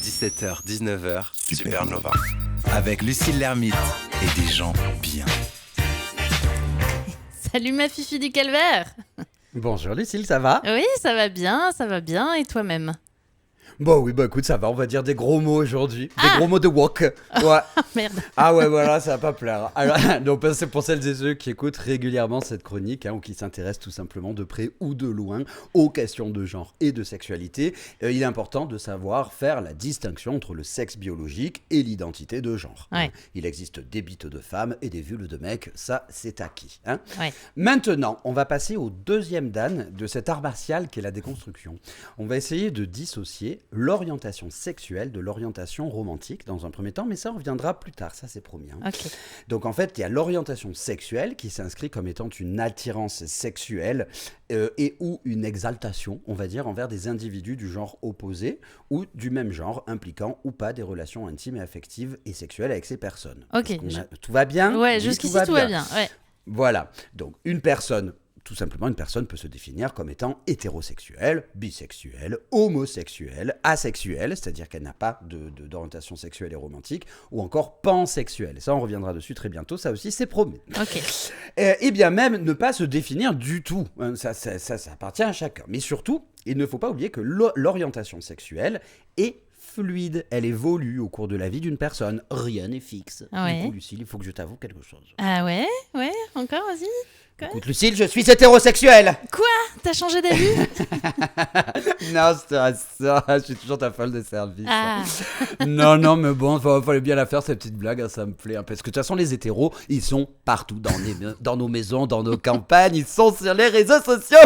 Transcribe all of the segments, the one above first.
17h, 19h, Supernova. Avec Lucille Lermite et des gens bien. Salut ma Fifi du calvaire. Bonjour Lucille, ça va ? Oui, ça va bien, et toi-même ? Bon oui, écoute, ça va, on va dire des gros mots aujourd'hui, des gros mots de wok. Ouais. Merde. Ah ouais, voilà, ça va pas plaire. Alors, donc c'est pour celles et ceux qui écoutent régulièrement cette chronique, ou qui s'intéressent tout simplement de près ou de loin aux questions de genre et de sexualité, il est important de savoir faire la distinction entre le sexe biologique et l'identité de genre. Ouais. Il existe des bites de femmes et des vulves de mecs, ça c'est acquis. Hein. Ouais. Maintenant, on va passer au deuxième dan de cet art martial qu'est la déconstruction. On va essayer de dissocier l'orientation sexuelle de l'orientation romantique dans un premier temps, mais ça on reviendra plus tard, ça c'est promis. Hein. Ok. Donc en fait, il y a l'orientation sexuelle qui s'inscrit comme étant une attirance sexuelle et ou une exaltation, on va dire, envers des individus du genre opposé ou du même genre, impliquant ou pas des relations intimes et affectives et sexuelles avec ces personnes. Ok. Tout va bien ? Ouais, Oui, jusqu'ici tout va bien. Ouais. Voilà, donc une personne, tout simplement une personne peut se définir comme étant hétérosexuelle, bisexuelle, homosexuelle, asexuelle, c'est-à-dire qu'elle n'a pas d'orientation sexuelle et romantique, ou encore pansexuelle. Ça, on reviendra dessus très bientôt, ça aussi c'est promis. Ok. Et bien même ne pas se définir du tout, ça appartient à chacun. Mais surtout, il ne faut pas oublier que l'orientation sexuelle est fluide, elle évolue au cours de la vie d'une personne, rien n'est fixe. Ouais. Du coup, Lucille, il faut que je t'avoue quelque chose. Ah ouais, encore, vas-y. Quoi ? Écoute, Lucille, je suis hétérosexuel. Quoi ? T'as changé d'avis ? Non, je te rassure, je suis toujours ta folle de service. Ah. Non, mais bon, fallait bien la faire, cette petite blague, hein, ça me plaît. Hein, parce que de toute façon, les hétéros, ils sont partout, dans nos maisons, dans nos campagnes, ils sont sur les réseaux sociaux.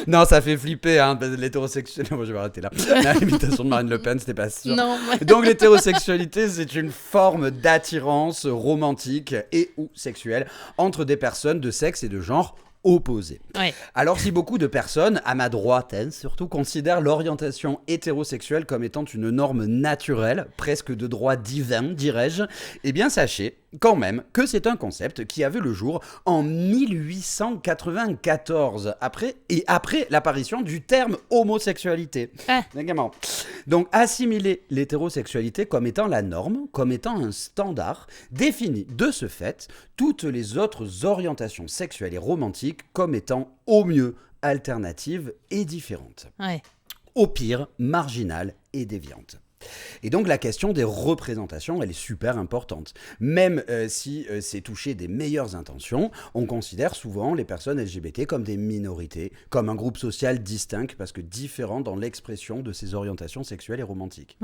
Non, ça fait flipper, hein, l'hétérosexuel. Moi, je vais arrêter là. L'imitation de Marine Le Pen, c'était pas sûr. Non. Donc, l'hétérosexualité, c'est une forme d'attirance romantique et ou sexuelle entre des personnes de sexe et de genre opposés. Ouais. Alors si beaucoup de personnes, à ma droite surtout, considèrent l'orientation hétérosexuelle comme étant une norme naturelle, presque de droit divin, dirais-je, eh bien sachez quand même que c'est un concept qui a vu le jour en 1894, après l'apparition du terme homosexualité. Également. Donc assimiler l'hétérosexualité comme étant la norme, comme étant un standard, définit de ce fait toutes les autres orientations sexuelles et romantiques comme étant au mieux alternatives et différentes, Ouais. au pire marginales et déviantes. Et donc la question des représentations, elle est super importante. Même si c'est touché des meilleures intentions, on considère souvent les personnes LGBT comme des minorités, comme un groupe social distinct, parce que différent dans l'expression de ses orientations sexuelles et romantiques.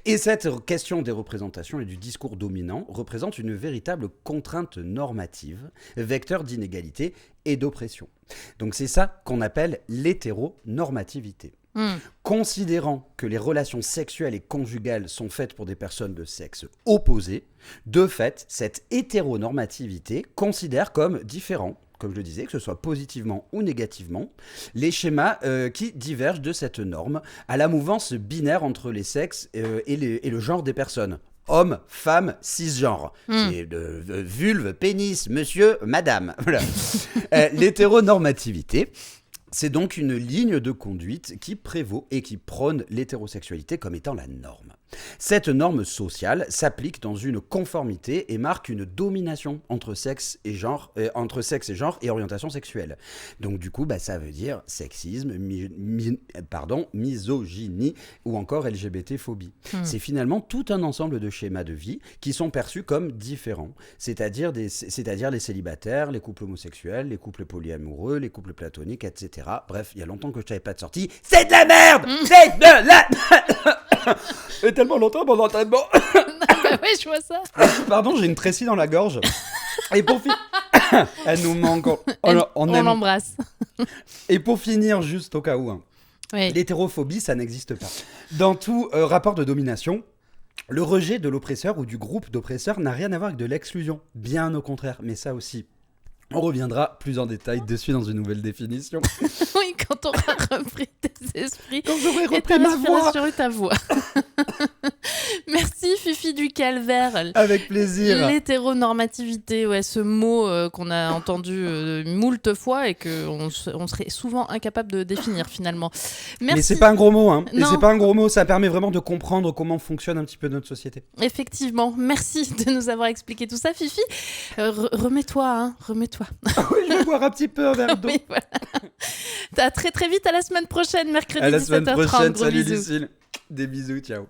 Et cette question des représentations et du discours dominant représente une véritable contrainte normative, vecteur d'inégalité et d'oppression. Donc c'est ça qu'on appelle l'hétéronormativité. Considérant que les relations sexuelles et conjugales sont faites pour des personnes de sexe opposé, de fait, cette hétéronormativité considère comme différents, comme je le disais, que ce soit positivement ou négativement, les schémas qui divergent de cette norme à la mouvance binaire entre les sexes et le genre des personnes. Homme, femme, cisgenre. C'est vulve, pénis, monsieur, madame. Voilà. L'hétéronormativité, c'est donc une ligne de conduite qui prévaut et qui prône l'hétérosexualité comme étant la norme. Cette norme sociale s'applique dans une conformité et marque une domination entre sexe et genre et orientation sexuelle. Donc du coup, ça veut dire sexisme, misogynie ou encore LGBT-phobie. C'est finalement tout un ensemble de schémas de vie qui sont perçus comme différents, c'est-à-dire les célibataires, les couples homosexuels, les couples polyamoureux, les couples platoniques, etc. Bref, il y a longtemps que je t'avais pas de sortie. C'est de la merde. C'est de la... Et tellement longtemps mon entraînement. Bah ouais, je vois ça. Pardon, j'ai une trécie dans la gorge. Et pour finir... Elle nous manque. On l'embrasse. Et pour finir, juste au cas où, Ouais. l'hétérophobie, ça n'existe pas. Dans tout rapport de domination, le rejet de l'oppresseur ou du groupe d'oppresseurs n'a rien à voir avec de l'exclusion. Bien au contraire, mais ça aussi... On reviendra plus en détail dessus dans une nouvelle définition. Oui, quand on aura repris tes esprits. Quand j'aurai et repris ta ma voix. respiration et ta voix. Merci Fifi du calvaire. Avec plaisir. L'hétéronormativité, ouais, ce mot qu'on a entendu moult fois et qu'on serait souvent incapable de définir finalement. Merci. Mais c'est pas un gros mot, hein. Et Non. c'est pas un gros mot, ça permet vraiment de comprendre comment fonctionne un petit peu notre société. Effectivement, merci de nous avoir expliqué tout ça, Fifi. Remets-toi, hein, remets-toi. Oui, je vais boire un petit peu un verre d'eau. Oui, voilà. À très très vite, à la semaine prochaine, mercredi À la 17h30. semaine prochaine, Gros salut bisous. Lucille. Des bisous, ciao.